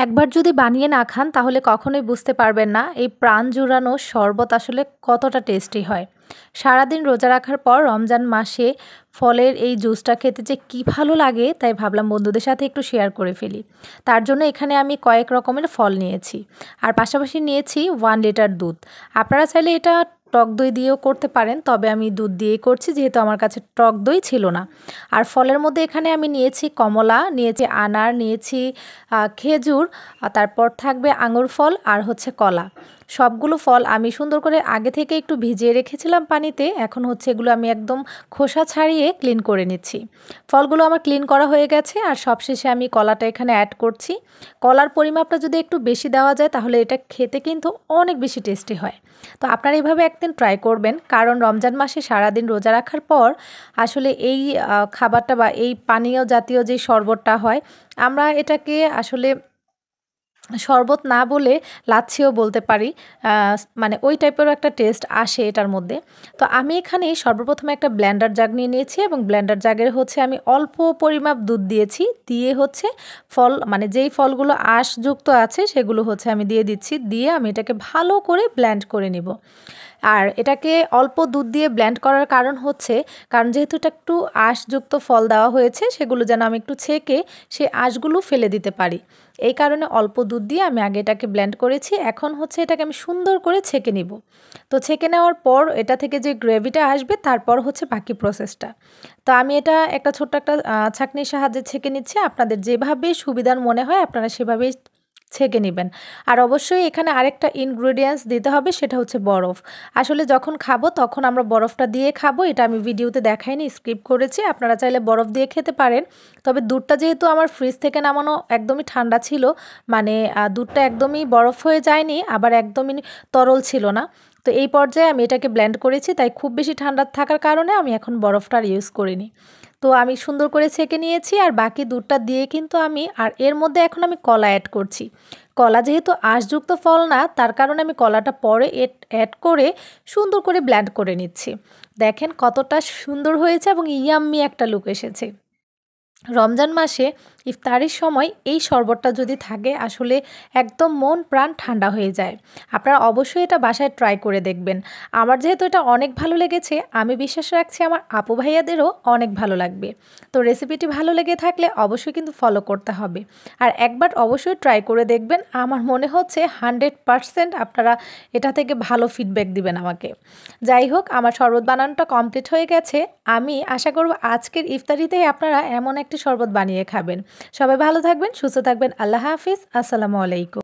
একবার যদি বানিয়ে না খান তাহলে কখনোই বুঝতে পারবেন না এই প্রাণ জুড়ানো শরবত আসলে কতটা টেস্টি হয়। সারাদিন রোজা রাখার পর রমজান মাসে ফলের এই জুসটা খেতে যে কী ভালো লাগে তাই ভাবলাম বন্ধুদের সাথে একটু শেয়ার করে ফেলি। তার জন্য এখানে আমি কয়েক রকমের ফল নিয়েছি আর পাশাপাশি নিয়েছি 1 লিটার দুধ। আপনারা চাইলে এটা টক দই দিয়েও করতে পারেন, তবে আমি দুধ দিয়েই করছি যেহেতু আমার কাছে টক দই ছিল না। আর ফলের মধ্যে এখানে আমি নিয়েছি কমলা, নিয়েছি আনার, নিয়েছি খেজুর, তারপর থাকবে আঙুর ফল আর হচ্ছে কলা। সবগুলো ফল আমি সুন্দর করে আগে থেকে একটু ভিজিয়ে রেখেছিলাম পানিতে। এখন হচ্ছে এগুলো আমি একদম খোসা ছাড়িয়ে ক্লিন করে নিচ্ছি। ফলগুলো আমার ক্লিন করা হয়ে গেছে আর সবশেষে আমি কলাটা এখানে অ্যাড করছি। কলার পরিমাপটা যদি একটু বেশি দেওয়া যায় তাহলে এটা খেতে কিন্তু অনেক বেশি টেস্টি হয়। তো আপনারা এইভাবে একদিন ট্রাই করবেন, কারণ রমজান মাসে সারাদিন রোজা রাখার পর আসলে এই খাবারটা বা এই পানীয় জাতীয় যে শরবতটা হয়, আমরা এটাকে আসলে শরবত না বলে লাচ্ছিও বলতে পারি। মানে ওই টাইপেরও একটা টেস্ট আসে এটার মধ্যে। তো আমি এখানে সর্বপ্রথমে একটা ব্লেন্ডার জাগ নিয়ে নিয়েছি এবং ব্লেন্ডার জাগের হচ্ছে আমি অল্প পরিমাপ দুধ দিয়েছি। দিয়ে হচ্ছে ফল মানে যেই ফলগুলো আঁশযুক্ত আছে সেগুলো হচ্ছে আমি দিয়ে দিচ্ছি। দিয়ে আমি এটাকে ভালো করে ব্লেন্ড করে নিব। আর এটাকে অল্প দুধ দিয়ে ব্লেন্ড করার কারণ হচ্ছে, কারণ যেহেতু এটা একটু আঁশযুক্ত ফল দেওয়া হয়েছে সেগুলো যেন আমি একটু ছেঁকে সেই আঁশগুলো ফেলে দিতে পারি। এই কারণে অল্প দুধ দিয়ে আমি আগে এটাকে ব্লেন্ড করেছি। এখন হচ্ছে এটাকে আমি সুন্দর করে ছেঁকে নিব। তো ছেঁকে নেওয়ার পর এটা থেকে যে গ্রেভিটা আসবে তারপর হচ্ছে বাকি প্রসেসটা। তো আমি এটা একটা ছোট্ট একটা ছাঁকনির সাহায্যে ছেঁকে নিচ্ছি। আপনাদের যেভাবে সুবিধার মনে হয় আপনারা সেভাবেই ছেঁকে নেবেন। আর অবশ্যই এখানে আরেকটা ইনগ্রেডিয়েন্টস দিতে হবে, সেটা হচ্ছে বরফ। আসলে যখন খাবো তখন আমরা বরফটা দিয়ে খাবো, এটা আমি ভিডিওতে দেখাইনি, স্কিপ করেছি। আপনারা চাইলে বরফ দিয়ে খেতে পারেন। তবে দুধটা যেহেতু আমার ফ্রিজ থেকে নামানো একদমই ঠান্ডা ছিল, মানে দুধটা একদমই বরফ হয়ে যায়নি, আবার একদমই তরল ছিল না। তো এই পর্যায়ে আমি এটাকে ব্লেন্ড করেছি, তাই খুব বেশি ঠান্ডা থাকার কারণে আমি এখন বরফটা আর ইউজ করিনি। তো আমি সুন্দর করে ছেঁকে নিয়েছি আর বাকি দুধটা দিয়ে কিন্তু আমি আর এর মধ্যে এখন আমি কলা অ্যাড করছি। কলা যেহেতু আঁশযুক্ত ফল না, তার কারণে আমি কলাটা পরে অ্যাড করে সুন্দর করে ব্লেন্ড করে নিচ্ছি। দেখেন কতটা সুন্দর হয়েছে এবং ইয়াম্মি একটা লুক এসেছে। রমজান মাসে ইফতারির সময় এই শরবতটা যদি থাকে আসলে একদম মন প্রাণ ঠান্ডা হয়ে যায়। আপনারা অবশ্যই এটা বাসায় ট্রাই করে দেখবেন। আমার যেহেতু এটা অনেক ভালো লেগেছে, আমি বিশ্বাস রাখছি আমার আপু ভাইয়াদেরও অনেক ভালো লাগবে। তো রেসিপিটি ভালো লেগে থাকলে অবশ্যই কিন্তু ফলো করতে হবে। আর একবার অবশ্যই ট্রাই করে দেখবেন। আমার মনে হচ্ছে 100% আপনারা এটা থেকে ভালো ফিডব্যাক দিবেন আমাকে। যাই হোক, আমার শরবত বানানোটা কমপ্লিট হয়ে গেছে। আমি আশা করব আজকের ইফতারিতেই আপনারা এমন একটি শরবত বানিয়ে খাবেন। সবাই ভালো থাকবেন, সুস্থ থাকবেন। আল্লাহ হাফিজ। আসসালামু আলাইকুম।